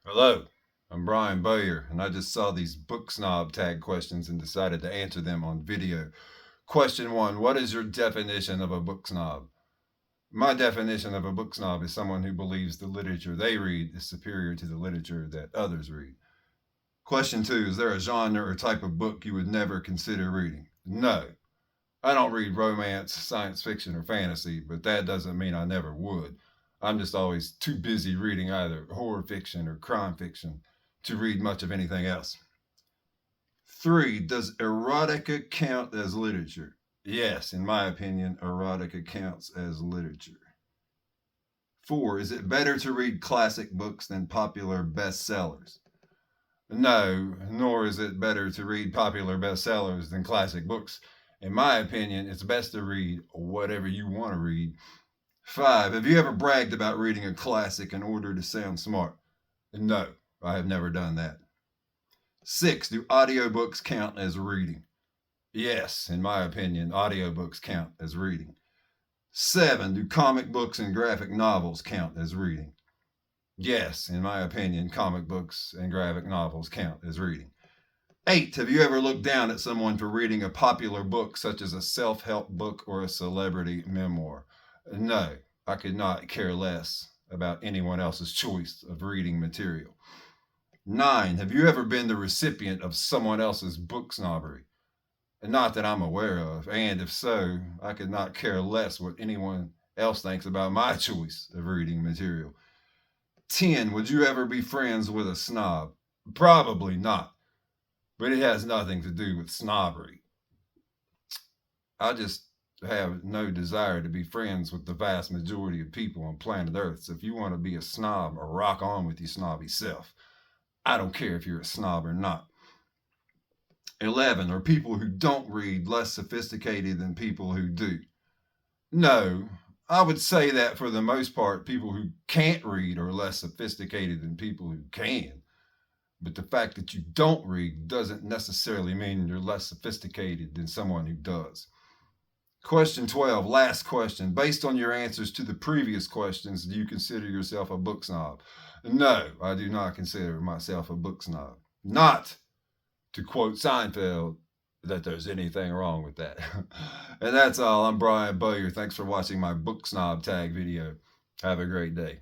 Hello, I'm Brian Bowyer, and I just saw these book snob tag questions and decided to answer them on video. Question one: what is your definition of a book snob? My definition of a book snob is someone who believes the literature they read is superior to the literature that others read. Question two: is there a genre or type of book you would never consider reading? No. I don't read romance, science fiction, or fantasy, but that doesn't mean I never would. I'm just always too busy reading either horror fiction or crime fiction to read much of anything else. Three, does erotica count as literature? Yes, in my opinion, erotica counts as literature. Four, is it better to read classic books than popular bestsellers? No, nor is it better to read popular bestsellers than classic books. In my opinion, it's best to read whatever you want to read. Five, have you ever bragged about reading a classic in order to sound smart? No, I have never done that. Six, do audiobooks count as reading? Yes, in my opinion, audiobooks count as reading. Seven, do comic books and graphic novels count as reading? Yes, in my opinion, comic books and graphic novels count as reading. Eight, have you ever looked down at someone for reading a popular book, such as a self help book or a celebrity memoir? No, I could not care less about anyone else's choice of reading material. Nine, have you ever been the recipient of someone else's book snobbery? Not that I'm aware of, and if so, I could not care less what anyone else thinks about my choice of reading material. 10, would you ever be friends with a snob? Probably not, but it has nothing to do with snobbery. I just have no desire to be friends with the vast majority of people on planet Earth. So if you want to be a snob, or rock on with your snobby self. I don't care if you're a snob or not. 11, are people who don't read less sophisticated than people who do? No, I would say that for the most part, people who can't read are less sophisticated than people who can. But the fact that you don't read doesn't necessarily mean you're less sophisticated than someone who does. Question 12, last question. Based on your answers to the previous questions, do you consider yourself a book snob? No, I do not consider myself a book snob. Not, to quote Seinfeld, that there's anything wrong with that. And that's all. I'm Brian Bowyer. Thanks for watching my book snob tag video. Have a great day.